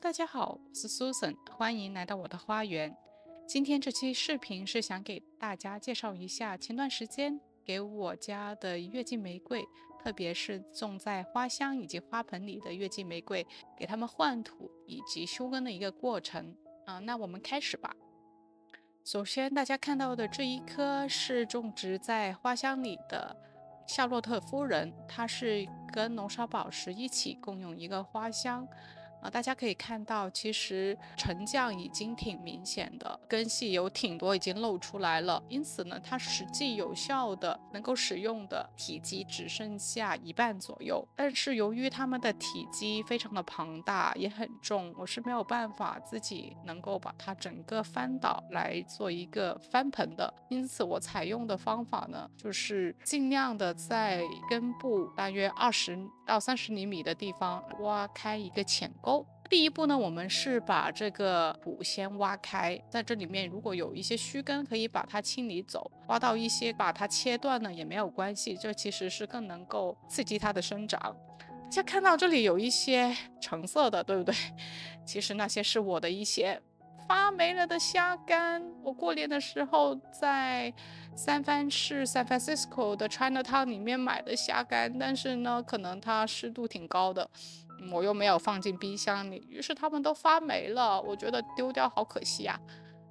大家好，我是 Susan，欢迎来到我的花园。今天这期视频是想给大家介绍一下前段时间给我家的月季玫瑰，特别是种在花箱以及花盆里的月季玫瑰，给它们换土以及休根的一个过程。那我们开始吧。首先，大家看到的这一棵是种植在花箱里的夏洛特夫人，它是跟龙沙宝石一起共用一个花箱。大家可以看到，其实沉降已经挺明显的，根系有挺多已经露出来了，因此呢，它实际有效的能够使用的体积只剩下一半左右。但是由于它们的体积非常的庞大，也很重，我是没有办法自己能够把它整个翻倒来做一个翻盆的，因此我采用的方法呢，就是尽量的在根部大约20到30厘米的地方挖开一个浅沟。第一步呢，我们是把这个土先挖开，在这里面如果有一些须根，可以把它清理走，挖到一些把它切断呢也没有关系，这其实是更能够刺激它的生长。大家看到这里有一些橙色的，对不对？其实那些是我的一些发霉了的虾干。我过年的时候在三藩市 San Francisco 的 Chinatown 里面买的虾干，但是呢，可能它湿度挺高的，我又没有放进冰箱里，于是它们都发霉了。我觉得丢掉好可惜啊，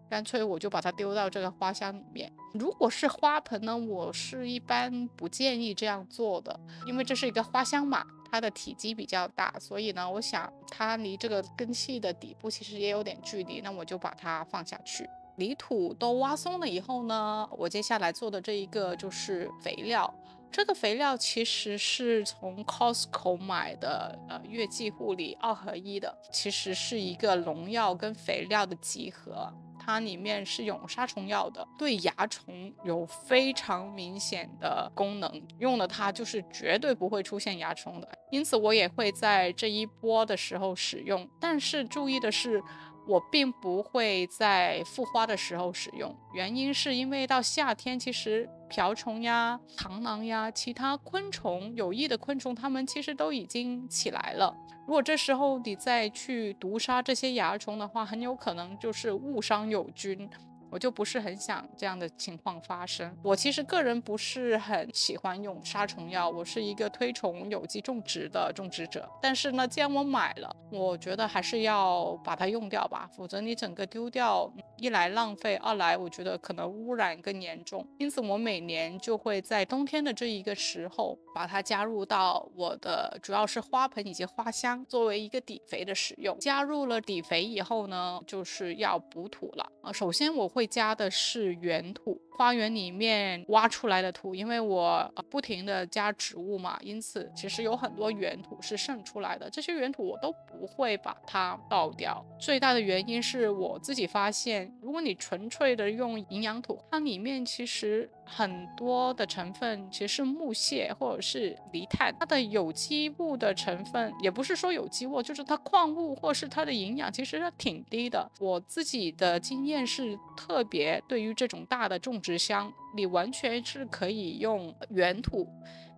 干脆我就把它丢到这个花箱里面。如果是花盆呢，我是一般不建议这样做的，因为这是一个花箱嘛，它的体积比较大，所以呢，我想它离这个根系的底部其实也有点距离，那我就把它放下去。泥土都挖松了以后呢，我接下来做的这一个就是肥料。这个肥料其实是从 Costco 买的，月季护理2合1的，其实是一个农药跟肥料的集合。它里面是有杀虫药的，对蚜虫有非常明显的功能，用了它就是绝对不会出现蚜虫的。因此我也会在这一波的时候使用，但是注意的是，我并不会在复花的时候使用，原因是因为到夏天，其实瓢虫呀、螳螂呀、其他昆虫有益的昆虫，它们其实都已经起来了。如果这时候你再去毒杀这些蚜虫的话，很有可能就是误伤友军。我就不是很想这样的情况发生。我其实个人不是很喜欢用杀虫药，我是一个推崇有机种植的种植者。但是呢，既然我买了，我觉得还是要把它用掉吧，否则你整个丢掉，一来浪费，二来我觉得可能污染更严重。因此我每年就会在冬天的这一个时候把它加入到我的主要是花盆以及花箱，作为一个底肥的使用。加入了底肥以后呢，就是要补土了。首先我会加的是原土，花园里面挖出来的土，因为我不停的加植物嘛，因此其实有很多原土是渗出来的，这些原土我都不会把它倒掉。最大的原因是我自己发现，如果你纯粹的用营养土，它里面其实很多的成分其实是木屑或者是泥炭，它的有机物的成分也不是说有机物，就是它矿物或是它的营养其实挺低的。我自己的经验是，特别对于这种大的种植箱，你完全是可以用原土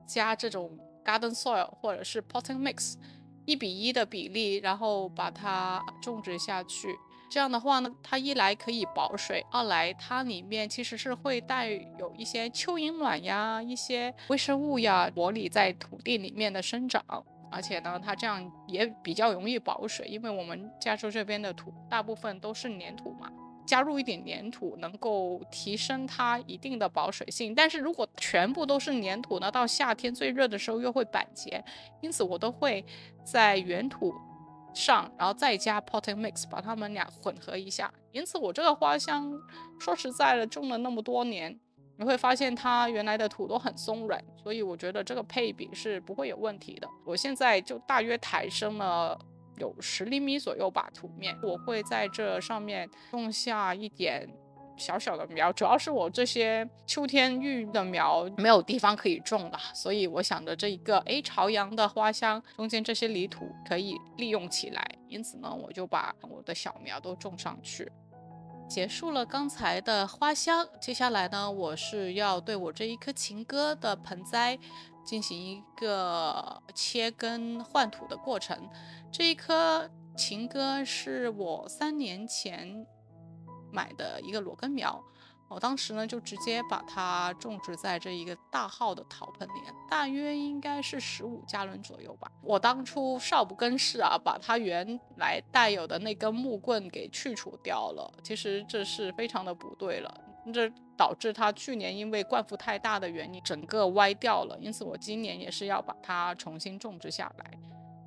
加这种 garden soil 或者是 potting mix 1:1的比例，然后把它种植下去。这样的话呢，它一来可以保水，二来它里面其实是会带有一些蚯蚓卵呀、一些微生物呀，模拟在土地里面的生长。而且呢，它这样也比较容易保水，因为我们加州这边的土大部分都是粘土嘛，加入一点粘土能够提升它一定的保水性。但是如果全部都是粘土呢，到夏天最热的时候又会板结，因此我都会在原土上，然后再加 potting mix， 把它们俩混合一下。因此我这个花箱说实在的，种了那么多年，你会发现它原来的土都很松软，所以我觉得这个配比是不会有问题的。我现在就大约抬升了有10厘米左右吧，土面我会在这上面种下一点小小的苗，主要是我这些秋天育的苗没有地方可以种了，所以我想着这一个朝阳的花箱中间这些泥土可以利用起来，因此呢，我就把我的小苗都种上去。结束了刚才的花香，接下来呢，我是要对我这一棵情歌的盆栽进行一个切根换土的过程。这一棵情歌是我3年前买的一个裸根苗，我当时呢就直接把它种植在这一个大号的陶盆里，大约应该是15加仑左右吧。我当初少不更事啊，把它原来带有的那根木棍给去除掉了。其实这是非常的不对了，这导致它去年因为灌覆太大的原因，整个歪掉了。因此我今年也是要把它重新种植下来。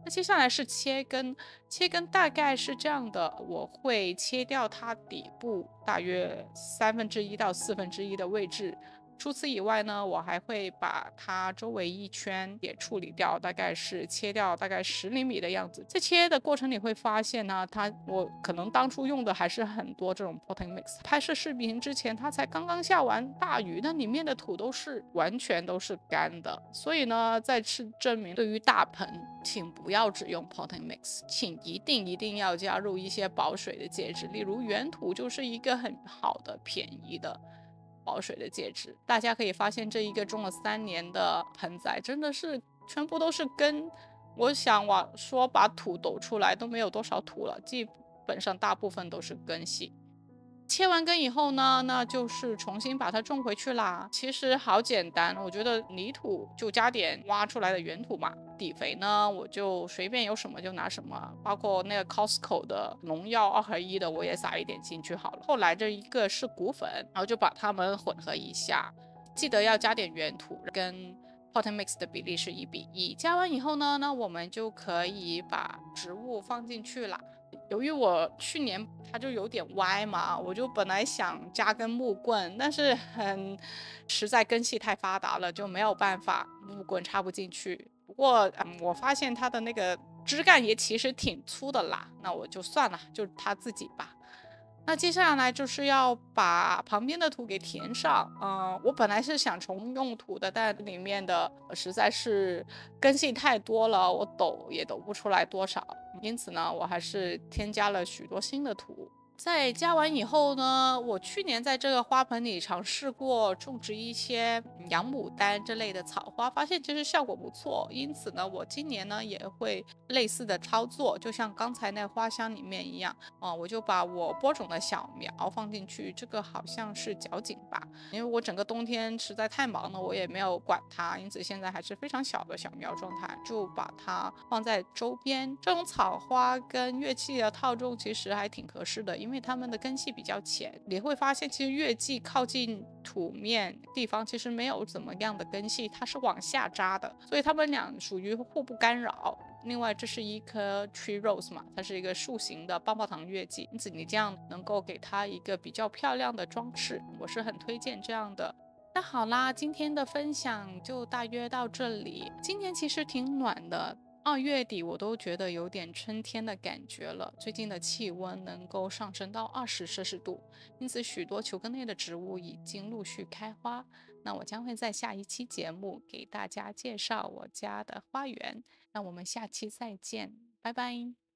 那接下来是切根，切根大概是这样的，我会切掉它底部大约1/3到1/4的位置。除此以外呢，我还会把它周围一圈也处理掉，大概是切掉大概10厘米的样子。在切的过程你会发现呢，我可能当初用的还是很多这种 potting mix。拍摄视频之前，它才刚刚下完大雨，那里面的土完全都是干的。所以呢，再次证明，对于大盆，请不要只用 potting mix， 请一定要加入一些保水的介质，例如原土就是一个很好的便宜的保水的介质。大家可以发现，这一个种了3年的盆栽真的是全部都是根，我想说把土抖出来都没有多少土了，基本上大部分都是根系。切完根以后呢，那就是重新把它种回去啦。其实好简单，我觉得泥土就加点挖出来的原土嘛。底肥呢，我就随便有什么就拿什么，包括那个 Costco 的农药2合1的，我也撒一点进去好了。后来这一个是骨粉，然后就把它们混合一下，记得要加点原土，跟 potting mix 的比例是1:1。加完以后呢，那我们就可以把植物放进去啦。由于我去年它就有点歪嘛，我就本来想加根木棍，但是实在根系太发达了，就没有办法，木棍插不进去。不过我发现它的那个枝干也其实挺粗的啦，那我就算了，就它自己吧。那接下来就是要把旁边的土给填上。我本来是想重用土的，但里面的实在是根系太多了，我抖也抖不出来多少，因此呢，我还是添加了许多新的土。在加完以后呢，我去年在这个花盆里尝试过种植一些洋牡丹这类的草花，发现其实效果不错。因此呢，我今年呢也会类似的操作，就像刚才那花箱里面一样，我就把我播种的小苗放进去。这个好像是角堇吧，因为我整个冬天实在太忙了，我也没有管它，因此现在还是非常小的小苗状态，就把它放在周边。这种草花跟月季的套种其实还挺合适的，因为它们的根系比较浅。你会发现其实月季靠近土面地方其实没有怎么样的根系，它是往下扎的，所以它们俩属于互不干扰。另外这是一棵 tree rose 嘛，它是一个树形的棒棒糖月季，因此你这样能够给它一个比较漂亮的装饰，我是很推荐这样的。那好啦，今天的分享就大约到这里。今年其实挺暖的，2月底我都觉得有点春天的感觉了。最近的气温能够上升到20摄氏度，因此许多球根类的植物已经陆续开花。那我将会在下一期节目给大家介绍我家的花园。那我们下期再见，拜拜。